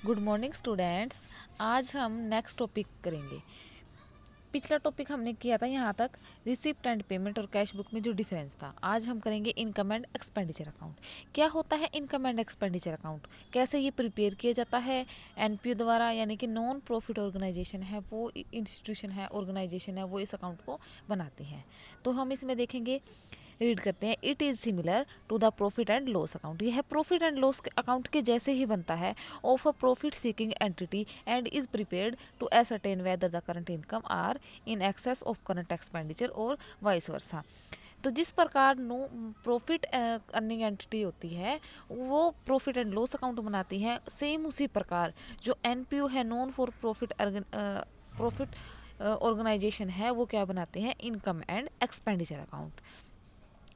Good morning students. आज हम next topic करेंगे। पिछला टॉपिक हमने किया था यहाँ तक रिसिप्ट एंड पेमेंट और कैश बुक में जो डिफरेंस था। आज हम करेंगे इनकम एंड एक्सपेंडिचर अकाउंट। क्या होता है इनकम एंड एक्सपेंडिचर अकाउंट, कैसे ये प्रिपेयर किया जाता है एनपीओ द्वारा, यानी कि नॉन प्रॉफिट ऑर्गेनाइजेशन है, वो इंस्टीट्यूशन है, ऑर्गेनाइजेशन है, वो इस अकाउंट को बनाती हैं। तो हम इसमें देखेंगे, रीड करते हैं। It is similar to the profit and loss account. यह प्रॉफिट एंड लॉस अकाउंट के जैसे ही बनता है of a profit seeking entity and is prepared to ascertain whether the current income are in excess of current expenditure और vice versa. तो जिस प्रकार नो प्रॉफिट अर्निंग एंटिटी होती है वो प्रॉफिट एंड लॉस अकाउंट बनाती है, सेम उसी प्रकार जो एनपीओ है, नॉन फॉर प्रॉफिट ऑर्गेनाइजेशन है, वो क्या बनाते हैं, income and expenditure account.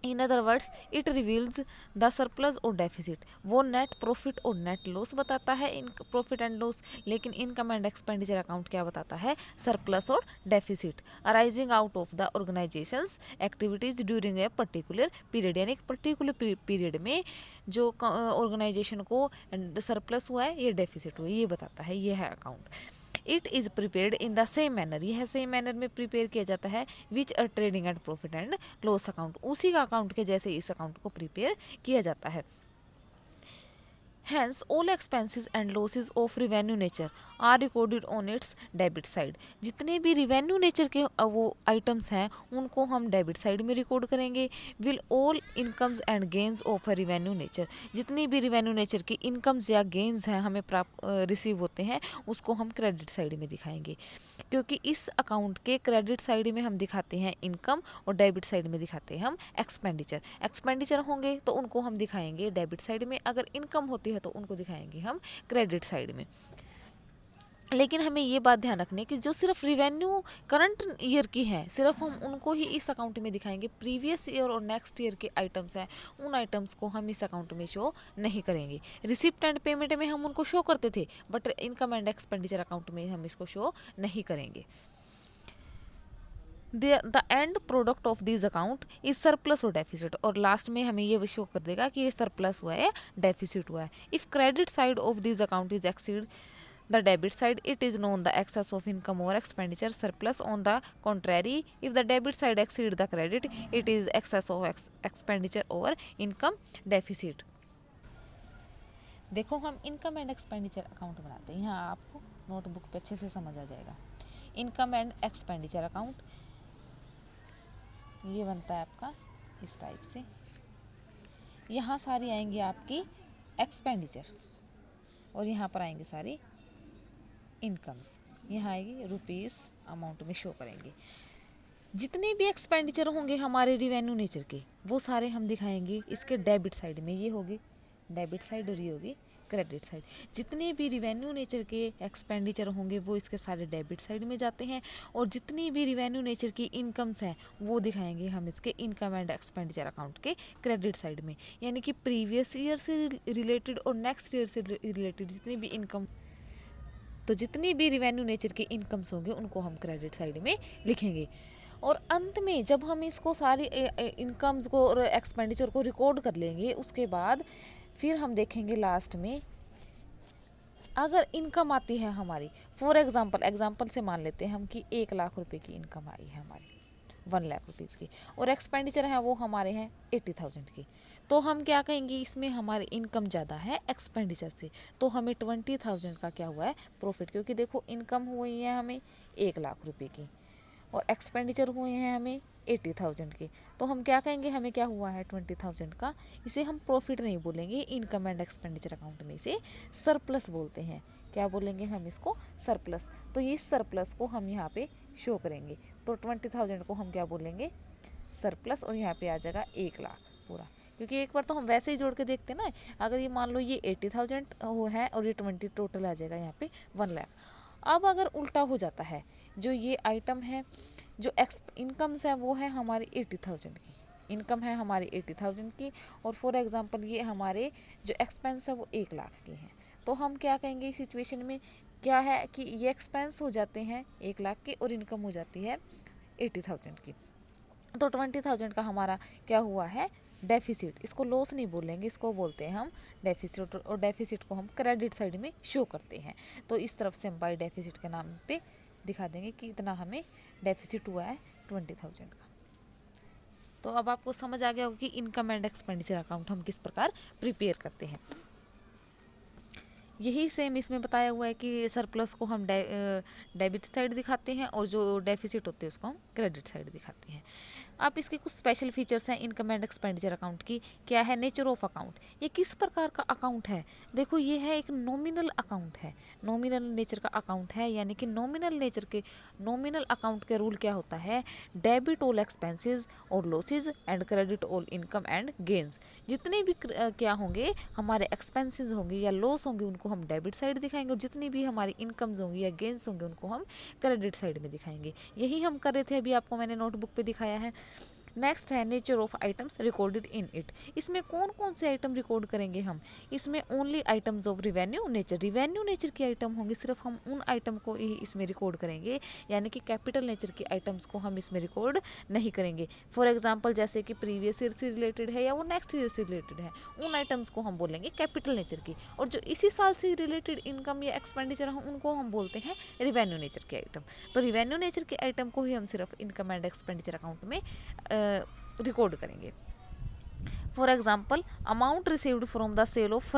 In other words it reveals the surplus और डेफिसिट। वो नेट प्रॉफिट और नेट लॉस बताता है, इन प्रॉफिट एंड लॉस। लेकिन इनकम एंड एक्सपेंडिचर अकाउंट क्या बताता है, सरप्लस और deficit arising out of the organisations activities during a particular period. यानी एक पर्टिकुलर पीरियड में जो ऑर्गेनाइजेशन को सरप्लस हुआ है, ये डेफिसिट हुआ है, ये बताता है, ये है account. It is prepared in the same manner. यह सेम मैनर में प्रिपेयर किया जाता है which a trading and profit and loss account. उसी का अकाउंट के जैसे इस अकाउंट को प्रिपेयर किया जाता है। Hence, all expenses and losses of revenue nature are recorded on its debit side। जितने भी revenue nature के वो items हैं उनको हम debit side में record करेंगे। Will all incomes and gains of a revenue nature, जितनी भी revenue nature की incomes या gains हैं हमें प्राप्त रिसीव होते हैं, उसको हम credit side में दिखाएंगे। क्योंकि इस अकाउंट के क्रेडिट साइड में हम दिखाते हैं इनकम और डेबिट साइड में दिखाते हैं हम एक्सपेंडिचर होंगे तो उनको हम दिखाएंगे डेबिट साइड में, अगर इनकम होती है तो उनको दिखाएंगे हम क्रेडिट साइड में। लेकिन हमें ये बात ध्यान रखनी है कि जो सिर्फ रिवेन्यू करंट ईयर की है सिर्फ हम उनको ही इस अकाउंट में दिखाएंगे। प्रीवियस ईयर और नेक्स्ट ईयर के आइटम्स हैं, उन आइटम्स को हम इस अकाउंट में शो नहीं करेंगे। रिसिप्ट एंड पेमेंट में हम उनको शो करते थे, but income and expenditure account में हम इसको शो नहीं करेंगे। The end product of this account is surplus और डेफिसिट। और लास्ट में हमें ये शो कर देगा कि ये सरप्लस हुआ है, डेफिसिट हुआ है। If credit side of this account is exceed the debit side, it is known the excess of income or expenditure surplus. On the contrary, if the debit side exceed the credit, it is excess of expenditure or income deficit। देखो हम income and expenditure account बनाते हैं, यहाँ आपको notebook पे अच्छे से समझ आ जाएगा। इनकम एंड एक्सपेंडिचर अकाउंट ये बनता है आपका इस टाइप से। यहाँ सारी आएंगी आपकी एक्सपेंडिचर और यहाँ पर आएंगे सारी इनकम्स। यहाँ आएगी रुपीस अमाउंट में शो करेंगे। जितने भी एक्सपेंडिचर होंगे हमारे रिवेन्यू नेचर के वो सारे हम दिखाएंगे इसके डेबिट साइड में। ये होगी डेबिट साइड और ये होगी क्रेडिट साइड। जितने भी रिवेन्यू नेचर के एक्सपेंडिचर होंगे वो इसके सारे डेबिट साइड में जाते हैं, और जितनी भी रिवेन्यू नेचर की इनकम्स हैं वो दिखाएंगे हम इसके इनकम एंड एक्सपेंडिचर अकाउंट के क्रेडिट साइड में। यानी कि प्रीवियस ईयर से रिलेटेड और नेक्स्ट ईयर से रिलेटेड जितनी भी इनकम, तो जितनी भी रिवेन्यू नेचर की इनकम्स होंगे उनको हम क्रेडिट साइड में लिखेंगे। और अंत में जब हम इसको सारी इनकम्स को और एक्सपेंडिचर को रिकॉर्ड कर लेंगे उसके बाद फिर हम देखेंगे लास्ट में अगर इनकम आती है हमारी, फॉर एग्जांपल से मान लेते हैं हम कि 1 लाख रुपए की इनकम आई है हमारी, 1 लाख रुपीज़ की, और एक्सपेंडिचर है वो हमारे हैं 80,000 की। तो हम क्या कहेंगे, इसमें हमारी इनकम ज़्यादा है एक्सपेंडिचर से, तो हमें 20,000 का क्या हुआ है, प्रॉफिट। क्योंकि देखो इनकम हुई है हमें 1 लाख रुपए की और एक्सपेंडिचर हुए हैं हमें 80,000 के, तो हम क्या कहेंगे, हमें क्या हुआ है 20,000 का। इसे हम प्रॉफिट नहीं बोलेंगे, इनकम एंड एक्सपेंडिचर अकाउंट में इसे सरप्लस बोलते हैं। क्या बोलेंगे हम इसको, सरप्लस। तो इस सरप्लस को हम यहाँ पे शो करेंगे। तो 20,000 को हम क्या बोलेंगे, सरप्लस, और यहाँ पे आ जाएगा 1 लाख पूरा। क्योंकि एक बार तो हम वैसे ही जोड़ के देखते ना, अगर ये मान लो ये 80,000 हो है और ये 20 टोटल आ जाएगा यहाँ पे 1 लाख। अब अगर उल्टा हो जाता है, जो ये आइटम है, जो इनकम्स है वो है हमारी 80,000 की, इनकम है हमारी 80,000 की, और फॉर एग्जांपल ये हमारे जो एक्सपेंस है वो 1 लाख के हैं। तो हम क्या कहेंगे इस सिचुएशन में, क्या है कि ये एक्सपेंस हो जाते हैं 1 लाख के और इनकम हो जाती है 80,000 की। तो 20,000 का हमारा क्या हुआ है, डेफिसिट। इसको लॉस नहीं बोलेंगे, इसको बोलते हैं हम डेफिसिट, और डेफिसिट को हम क्रेडिट साइड में शो करते हैं। तो इस तरफ से हम बाई डेफिसिट के नाम पे दिखा देंगे कि इतना हमें डेफिसिट हुआ है 20,000 का। तो अब आपको समझ आ गया होगा कि इनकम एंड एक्सपेंडिचर अकाउंट हम किस प्रकार प्रिपेयर करते हैं। यही सेम इसमें बताया हुआ है कि सरप्लस को हम डेबिट साइड दिखाते हैं और जो डेफिसिट होते हैं उसको हम क्रेडिट साइड दिखाते हैं। अब इसके कुछ स्पेशल फीचर्स हैं इनकम एंड एक्सपेंडिचर अकाउंट की। क्या है, नेचर ऑफ अकाउंट, ये किस प्रकार का अकाउंट है। देखो ये है एक नॉमिनल अकाउंट है, नॉमिनल नेचर का अकाउंट है, यानी कि नॉमिनल अकाउंट के रूल क्या होता है, डेबिट ऑल एक्सपेंसेस और losses and credit all income and gains. जितने भी क्या होंगे हमारे एक्सपेंसेस होंगे या लॉस होंगे उनको हम डेबिट साइड दिखाएंगे, और जितनी भी हमारी इनकम्स होंगी या गेन्स होंगे उनको हम क्रेडिट साइड में दिखाएंगे। यही हम कर रहे थे, अभी आपको मैंने नोटबुक पे दिखाया है। नेक्स्ट है nature of items recorded in it. इसमें कौन कौन से आइटम रिकॉर्ड करेंगे हम, इसमें only items of revenue nature की आइटम होंगे, सिर्फ हम उन आइटम को ही इसमें रिकॉर्ड करेंगे, यानी कि कैपिटल नेचर की आइटम्स को हम इसमें रिकॉर्ड नहीं करेंगे। फॉर एग्जांपल जैसे कि प्रीवियस ईयर से रिलेटेड है या वो नेक्स्ट ईयर से रिलेटेड है, उन आइटम्स को हम बोलेंगे कैपिटल नेचर की, और जो इसी साल से रिलेटेड इनकम या एक्सपेंडिचर हैं उनको हम बोलते हैं रिवेन्यू नेचर के आइटम। तो रिवेन्यू नेचर के आइटम को ही हम सिर्फ इनकम एंड एक्सपेंडिचर अकाउंट में रिकॉर्ड करेंगे। For example amount received from the sale of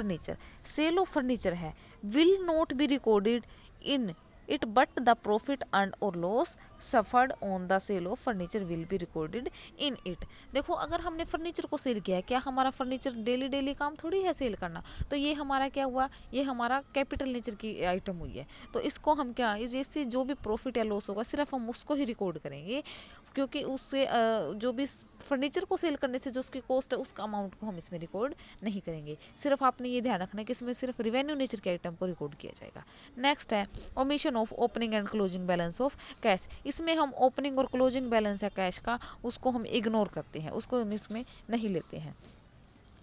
furniture है, will not be recorded in it but the profit earn और loss suffered on the sale of furniture will be recorded in it. देखो अगर हमने furniture को cell किया है, क्या हमारा फर्नीचर डेली काम थोड़ी है सेल करना, तो ये हमारा क्या हुआ, ये हमारा कैपिटल नेचर की आइटम हुई है। तो इसको हम क्या, इससे जो भी प्रॉफिट या लॉस होगा सिर्फ हम उसको ही रिकॉर्ड करेंगे, क्योंकि उससे जो भी फर्नीचर को सेल करने से जो उसकी कॉस्ट है उसका अमाउंट को हम इसमें रिकॉर्ड नहीं करेंगे। सिर्फ आपने ये ध्यान रखना है कि इसमें सिर्फ रिवेन्यू नेचर के आइटम को रिकॉर्ड किया जाएगा। नेक्स्ट है omission of opening and closing balance of cash. इसमें हम ओपनिंग और क्लोजिंग बैलेंस है कैश का, उसको हम इग्नोर करते हैं, उसको हम इसमें नहीं लेते हैं।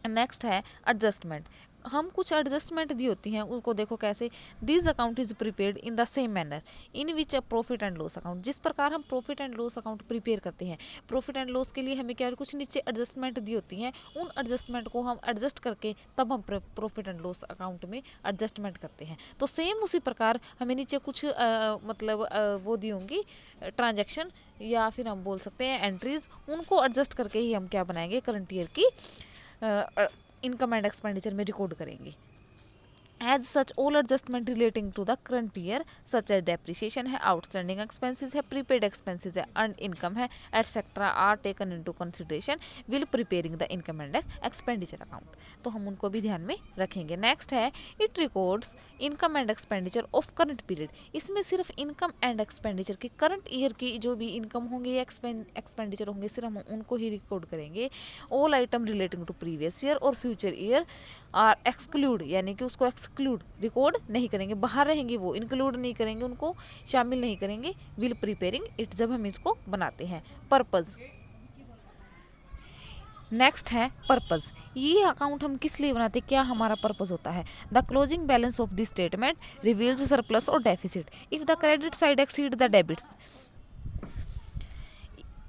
नेक्स्ट है एडजस्टमेंट, हम कुछ एडजस्टमेंट दी होती हैं उनको देखो कैसे, this account is prepared in the same manner in which a profit and loss account. जिस प्रकार हम profit and loss account prepare करते हैं, प्रॉफिट एंड लॉस के लिए हमें क्या कुछ नीचे एडजस्टमेंट दी होती हैं, उन एडजस्टमेंट को हम एडजस्ट करके तब हम प्रॉफिट एंड लॉस अकाउंट में एडजस्टमेंट करते हैं। तो सेम उसी प्रकार हमें नीचे कुछ वो दी होंगी ट्रांजैक्शन, या फिर हम बोल सकते हैं एंट्रीज, उनको एडजस्ट करके ही हम क्या बनाएंगे, करंट ईयर की इनकम एंड एक्सपेंडिचर में रिकॉर्ड करेंगे। As such all adjustment relating to the current year such as depreciation है, आउटस्टैंडिंग एक्सपेंसेस है, प्रीपेड एक्सपेंसेस है, अर्न इनकम है, etcetera are taken into consideration will preparing the income and expenditure account. तो हम उनको भी ध्यान में रखेंगे। नेक्स्ट है it records income and expenditure of current period. इसमें सिर्फ इनकम एंड एक्सपेंडिचर की करंट ईयर की जो भी इनकम होंगे या एक्सपेंडिचर होंगे सिर्फ हम उनको ही रिकॉर्ड करेंगे। All item relating to previous year और फ्यूचर ईयर आर एक्सक्लूड, यानी कि उसको एक्सक्लूड रिकॉर्ड नहीं करेंगे, बाहर रहेंगे, वो इंक्लूड नहीं करेंगे, उनको शामिल नहीं करेंगे। विल प्रिपेयरिंग इट जब हम इसको बनाते हैं। पर्पज़, नेक्स्ट है पर्पज़, ये अकाउंट हम किस लिए बनाते हैं, क्या हमारा पर्पज़ होता है। The closing balance of this statement reveals surplus और deficit if the credit side exceed the debits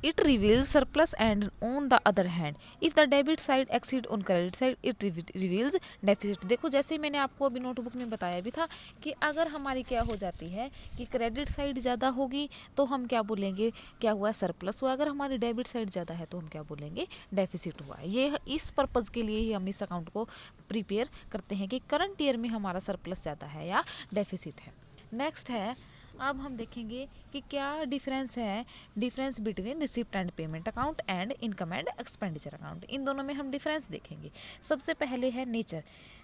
it reveals surplus, and on the other hand if the debit side exceed on credit side it reveals deficit। देखो जैसे मैंने आपको अभी notebook में बताया भी था कि अगर हमारी क्या हो जाती है कि क्रेडिट साइड ज़्यादा होगी तो हम क्या बोलेंगे, क्या हुआ, सरप्लस हुआ। अगर हमारी डेबिट साइड ज़्यादा है तो हम क्या बोलेंगे, डेफिसिट हुआ। ये इस पर्पज़ के लिए ही हम इस अकाउंट को प्रिपेयर करते हैं कि करंट ईयर में हमारा सरप्लस ज़्यादा है या डेफिसिट है। नेक्स्ट है, अब हम देखेंगे कि क्या difference between receipt and payment account and income and expenditure account. इन दोनों में हम डिफरेंस देखेंगे। सबसे पहले है नेचर,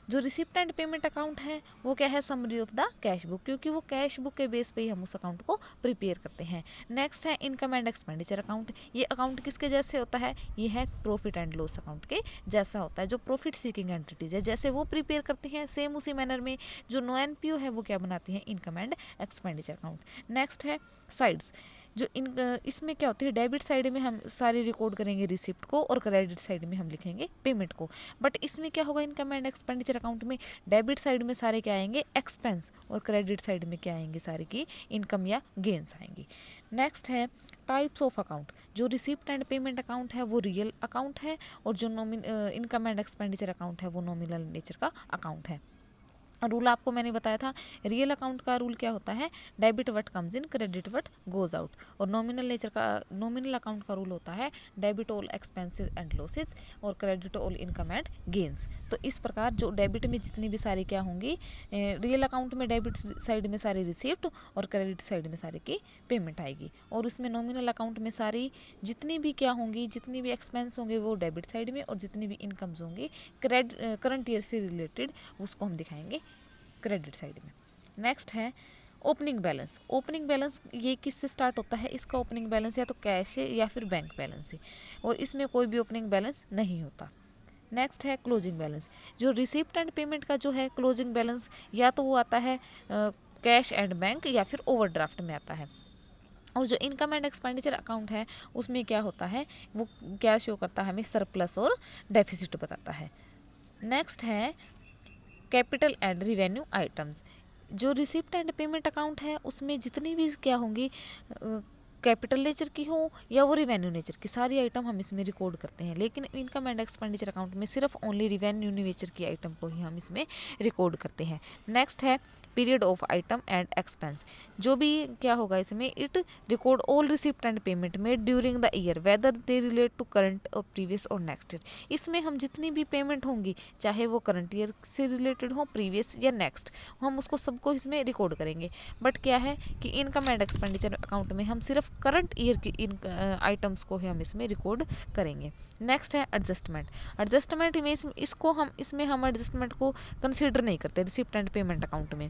जो रिसिप्ट एंड पेमेंट अकाउंट है वो क्या है, summary of the cash book, क्योंकि वो कैश बुक के बेस पे ही हम उस अकाउंट को प्रिपेयर करते हैं। नेक्स्ट है इनकम एंड एक्सपेंडिचर अकाउंट, ये अकाउंट किसके जैसे होता है, ये है प्रॉफिट एंड लॉस अकाउंट के जैसा होता है। जो प्रॉफिट सीकिंग एंटिटीज है जैसे वो प्रिपेयर करती हैं, सेम उसी मैनर में जो नो एनपीओ है वो क्या बनाती हैं, income and expenditure account. Next है साइड्स, जो इन इसमें क्या होती है, डेबिट साइड में हम सारे रिकॉर्ड करेंगे रिसिप्ट को और क्रेडिट साइड में हम लिखेंगे पेमेंट को। बट इसमें क्या होगा, इनकम एंड एक्सपेंडिचर अकाउंट में डेबिट साइड में सारे क्या आएंगे, एक्सपेंस, और क्रेडिट साइड में क्या आएंगे, सारे की इनकम या गेन्स आएंगी। नेक्स्ट है टाइप्स ऑफ अकाउंट। जो रिसिप्ट एंड पेमेंट अकाउंट है वो रियल अकाउंट है, और जो इनकम एंड एक्सपेंडिचर अकाउंट है वो नॉमिनल नेचर का अकाउंट है। रूल आपको मैंने बताया था, रियल अकाउंट का रूल क्या होता है, debit what comes in, credit what goes out. और नॉमिनल अकाउंट का रूल होता है debit all expenses and losses और credit all income and gains. तो इस प्रकार जो डेबिट में जितनी भी सारी क्या होंगी, रियल अकाउंट में डेबिट साइड में सारी रिसिप्ट और क्रेडिट साइड में सारी की पेमेंट आएगी, और उसमें नॉमिनल अकाउंट में सारी जितनी भी क्या होंगी, जितनी भी एक्सपेंस होंगे वो डेबिट साइड में, और जितनी भी इनकम्स होंगी करंट ईयर से रिलेटेड उसको हम दिखाएंगे क्रेडिट साइड में। नेक्स्ट है ओपनिंग बैलेंस। ओपनिंग बैलेंस ये किससे स्टार्ट होता है, इसका ओपनिंग बैलेंस या तो कैश है या फिर बैंक बैलेंस है, और इसमें कोई भी ओपनिंग बैलेंस नहीं होता। नेक्स्ट है क्लोजिंग बैलेंस। जो रिसिप्ट एंड पेमेंट का जो है क्लोजिंग बैलेंस, या तो वो आता है कैश एंड बैंक या फिर ओवरड्राफ्ट में आता है। और जो इनकम एंड एक्सपेंडिचर अकाउंट है उसमें क्या होता है, वो क्या शो करता है, हमें सरप्लस और डेफिसिट बताता है। नेक्स्ट है कैपिटल एंड रिवेन्यू आइटम्स। जो रिसिप्ट एंड पेमेंट अकाउंट है उसमें जितनी भी क्या होंगी, कैपिटल नेचर की हो या वो रिवेन्यू नेचर की, सारी आइटम हम इसमें रिकॉर्ड करते हैं। लेकिन इनकम एंड एक्सपेंडिचर अकाउंट में सिर्फ ओनली रिवेन्यू नेचर की आइटम को ही हम इसमें रिकॉर्ड करते हैं। नेक्स्ट है period of item and expense. जो भी क्या होगा इसमें, it record all receipt and payment made during the year whether they relate to current और प्रीवियस और नेक्स्ट ईयर। इसमें हम जितनी भी पेमेंट होंगी, चाहे वो करंट ईयर से रिलेटेड हो, प्रीवियस या नेक्स्ट, हम उसको सबको इसमें रिकॉर्ड करेंगे। बट क्या है कि इनकम एंड एक्सपेंडिचर अकाउंट में हम सिर्फ करंट ईयर की इन आइटम्स को ही हम इसमें रिकॉर्ड करेंगे। नेक्स्ट है एडजस्टमेंट। एडजस्टमेंट में इसमें हम एडजस्टमेंट को कंसिडर नहीं करते रिसिप्ट एंड पेमेंट अकाउंट में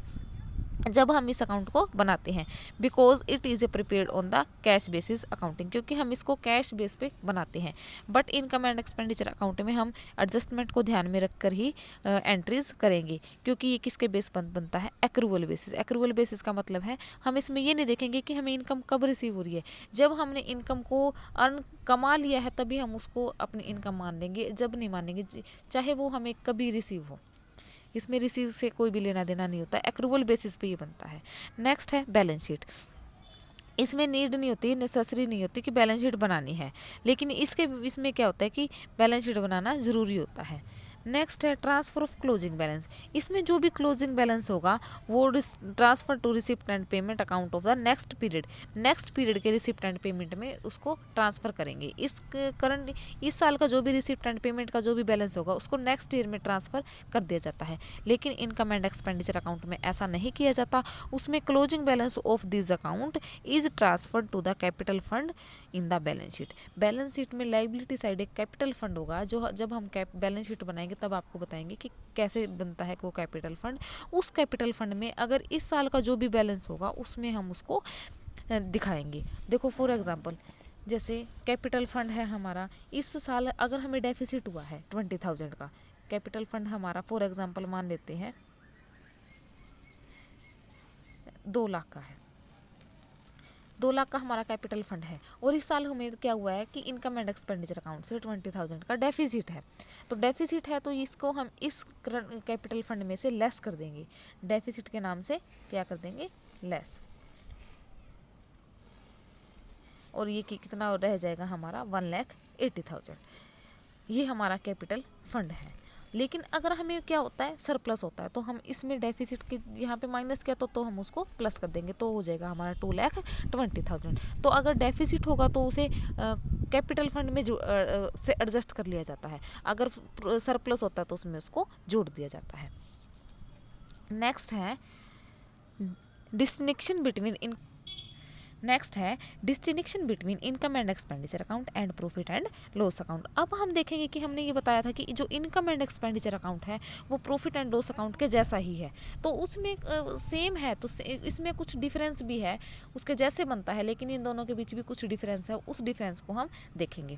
जब हम इस अकाउंट को बनाते हैं, because it is a prepared on the cash basis accounting, क्योंकि हम इसको कैश बेस पे बनाते हैं। But income and expenditure account में हम एडजस्टमेंट को ध्यान में रखकर ही एंट्रीज करेंगे, क्योंकि ये किसके बेस बनता है, एक्रूवल बेसिस। एक्रूवल बेसिस का मतलब है हम इसमें ये नहीं देखेंगे कि हमें इनकम कब रिसीव हो रही है, जब हमने इनकम को अर्न कमा लिया है तभी हम उसको अपनी इनकम मान लेंगे, जब नहीं मानेंगे चाहे वो हमें कभी रिसीव हो। इसमें रिसीव से कोई भी लेना देना नहीं होता, एक्रूवल बेसिस पे ये बनता है। नेक्स्ट है बैलेंस शीट। इसमें नीड नहीं होती, नेसेसरी नहीं होती कि बैलेंस शीट बनानी है, लेकिन इसमें क्या होता है कि बैलेंस शीट बनाना ज़रूरी होता है। नेक्स्ट है ट्रांसफर ऑफ क्लोजिंग बैलेंस। इसमें जो भी क्लोजिंग बैलेंस होगा वो transfer to receipt and payment account of the next period के रिसिप्ट एंड पेमेंट में उसको ट्रांसफर करेंगे। इस साल का जो भी रिसिप्ट एंड पेमेंट का जो भी बैलेंस होगा उसको नेक्स्ट ईयर में ट्रांसफर कर दिया जाता है। लेकिन इनकम एंड एक्सपेंडिचर अकाउंट में ऐसा नहीं किया जाता, उसमें closing balance of this account is transferred to the capital fund in the balance sheet. Balance sheet में लाइबिलिटी साइड एक कैपिटल फंड होगा, जो जब हम बैलेंस शीट बनाएंगे तब आपको बताएंगे कि कैसे बनता है वो कैपिटल फंड। उस कैपिटल फंड में अगर इस साल का जो भी बैलेंस होगा उसमें हम उसको दिखाएंगे। देखो फॉर एग्जांपल, जैसे कैपिटल फंड है हमारा, इस साल अगर हमें डेफिसिट हुआ है 20,000 का, कैपिटल फंड हमारा फॉर एग्जांपल मान लेते हैं 2 लाख का है, 2 लाख का हमारा कैपिटल फंड है, और इस साल हमें क्या हुआ है कि इनकम एंड एक्सपेंडिचर अकाउंट से 20,000 का डेफिसिट है। तो डेफिसिट है तो इसको हम इस कैपिटल फंड में से लेस कर देंगे, डेफिसिट के नाम से क्या कर देंगे, लेस, और ये कितना रह जाएगा हमारा 1,80,000। ये हमारा कैपिटल फंड है। लेकिन अगर हमें क्या होता है, सरप्लस होता है, तो हम इसमें डेफिसिट के यहाँ पे माइनस किया तो हम उसको प्लस कर देंगे, तो हो जाएगा हमारा 2,20,000। तो अगर डेफिसिट होगा तो उसे कैपिटल फंड में से एडजस्ट कर लिया जाता है, अगर सरप्लस होता है तो उसमें उसको जोड़ दिया जाता है। नेक्स्ट है distinction between income and expenditure account and profit and loss account. अब हम देखेंगे कि हमने ये बताया था कि जो इनकम एंड एक्सपेंडिचर अकाउंट है वो प्रॉफिट एंड लॉस अकाउंट के जैसा ही है, तो उसमें सेम है, तो इसमें कुछ डिफरेंस भी है, उसके जैसे बनता है, लेकिन इन दोनों के बीच भी कुछ डिफरेंस है, उस डिफरेंस को हम देखेंगे।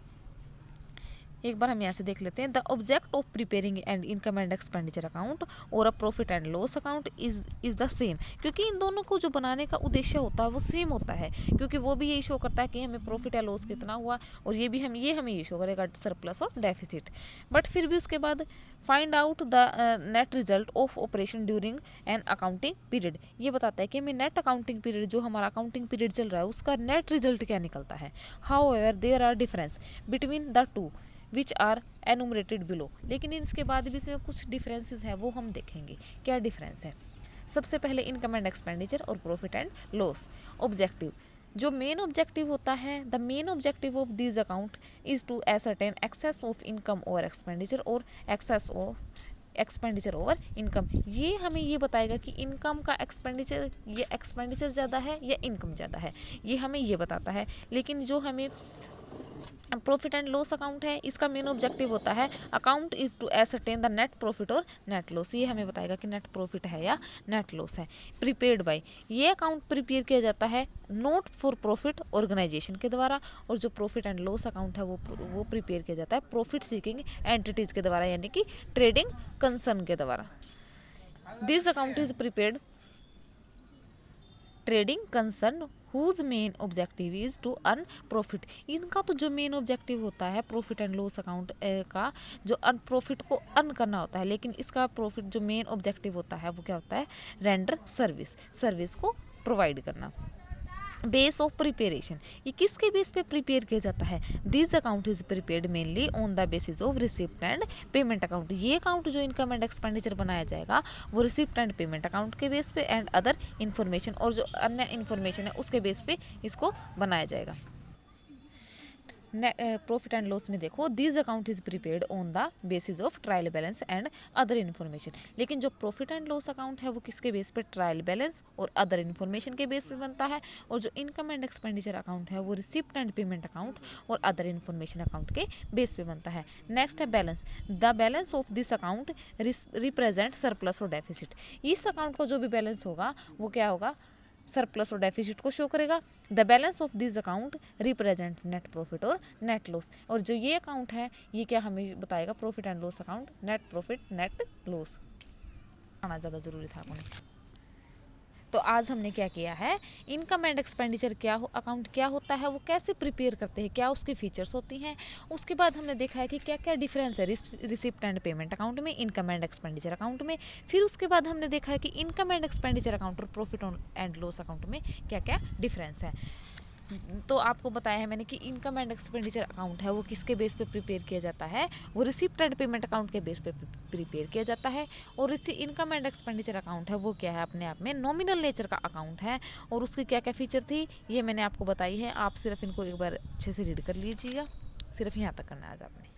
एक बार हम यहाँ से देख लेते हैं। The object of preparing and income and expenditure account और a profit and loss account is the same, क्योंकि इन दोनों को जो बनाने का उद्देश्य होता है वो सेम होता है, क्योंकि वो भी यही शो करता है कि हमें प्रॉफिट या लॉस कितना हुआ, और ये भी हमें ये शो करेगा सरप्लस और डेफिसिट। बट फिर भी उसके बाद find out the net result of operation during an accounting period, ये बताता है कि हमें नेट अकाउंटिंग पीरियड, जो हमारा अकाउंटिंग पीरियड चल रहा है, उसका नेट रिजल्ट क्या निकलता है। However there are difference between the two which are enumerated below, लेकिन इसके बाद भी इसमें कुछ डिफरेंसेस हैं, वो हम देखेंगे क्या डिफरेंस है। सबसे पहले इनकम एंड एक्सपेंडिचर और प्रॉफिट एंड लॉस। ऑब्जेक्टिव, जो मेन ऑब्जेक्टिव होता है, the main objective of this account is to ascertain excess of income और एक्सपेंडिचर और excess of expenditure over income. ये हमें ये बताएगा कि इनकम का एक्सपेंडिचर, ये एक्सपेंडिचर ज़्यादा है या इनकम ज़्यादा है, ये हमें ये बताता है। लेकिन जो हमें प्रॉफिट एंड लॉस अकाउंट है, इसका मेन ऑब्जेक्टिव होता है account is to ascertain the net profit और नेट लॉस, ये हमें बताएगा कि नेट प्रॉफिट है या नेट लॉस है। प्रीपेड बाय, ये अकाउंट प्रिपेयर किया जाता है नॉट फॉर प्रॉफिट ऑर्गेनाइजेशन के द्वारा, और जो प्रॉफिट एंड लॉस अकाउंट है वो प्रिपेयर किया जाता है प्रॉफिट सीकिंग एंटिटीज के द्वारा, यानी कि ट्रेडिंग कंसर्न के द्वारा। This account is prepared trading concern whose main objective is to earn profit, इनका तो जो मेन ऑब्जेक्टिव होता है प्रॉफिट एंड लॉस अकाउंट का, जो अर्न प्रॉफिट को अर्न करना होता है, लेकिन इसका प्रॉफिट जो मेन ऑब्जेक्टिव होता है वो क्या होता है, रेंडर सर्विस को प्रोवाइड करना। बेस ऑफ प्रिपेरेशन, ये किसके बेस पे प्रिपेयर किया जाता है। This account is prepared mainly on the basis of receipt and payment account, ये अकाउंट जो इनकम एंड एक्सपेंडिचर बनाया जाएगा वो रिसिप्ट एंड पेमेंट अकाउंट के बेस पे एंड अदर इन्फॉर्मेशन, और जो अन्य इन्फॉर्मेशन है उसके बेस पे इसको बनाया जाएगा। प्रॉफिट एंड लॉस में देखो, this account is prepared on the basis of trial balance and other information, लेकिन जो प्रॉफिट एंड लॉस अकाउंट है वो किसके बेस पे, ट्रायल बैलेंस और अदर इन्फॉर्मेशन के बेस पे बनता है, और जो इनकम एंड एक्सपेंडिचर अकाउंट है वो रिसिप्ट एंड पेमेंट अकाउंट और अदर इन्फॉर्मेशन अकाउंट के बेस पे बनता है। नेक्स्ट है balance, the balance of this account represent surplus और डेफिसिट, इस अकाउंट को जो भी बैलेंस होगा वो क्या होगा, सरप्लस और डेफिसिट को शो करेगा। The balance of this account represent net profit और नेट लॉस, और जो ये अकाउंट है ये क्या हमें बताएगा, profit and loss account, net profit net loss. आना ज़्यादा जरूरी था अपन। तो आज हमने क्या किया है, इनकम एंड एक्सपेंडिचर अकाउंट क्या होता है, वो कैसे प्रिपेयर करते हैं, क्या उसकी फीचर्स होती हैं। उसके बाद हमने देखा है कि क्या क्या डिफरेंस है रिसिप्ट एंड पेमेंट अकाउंट में, इनकम एंड एक्सपेंडिचर अकाउंट में। फिर उसके बाद हमने देखा है कि इनकम एंड एक्सपेंडिचर अकाउंट और प्रॉफिट एंड लॉस अकाउंट में क्या क्या डिफरेंस है। तो आपको बताया है मैंने कि इनकम एंड एक्सपेंडिचर अकाउंट है वो किसके बेस पे प्रिपेयर किया जाता है, वो रिसिप्ट एंड पेमेंट अकाउंट के बेस पे प्रिपेयर किया जाता है। और इसी इनकम एंड एक्सपेंडिचर अकाउंट है वो क्या है, अपने आप में नॉमिनल नेचर का अकाउंट है, और उसकी क्या क्या फीचर थी ये मैंने आपको बताई है। आप सिर्फ इनको एक बार अच्छे से रीड कर लीजिएगा, सिर्फ यहाँ तक करना है आज आपने।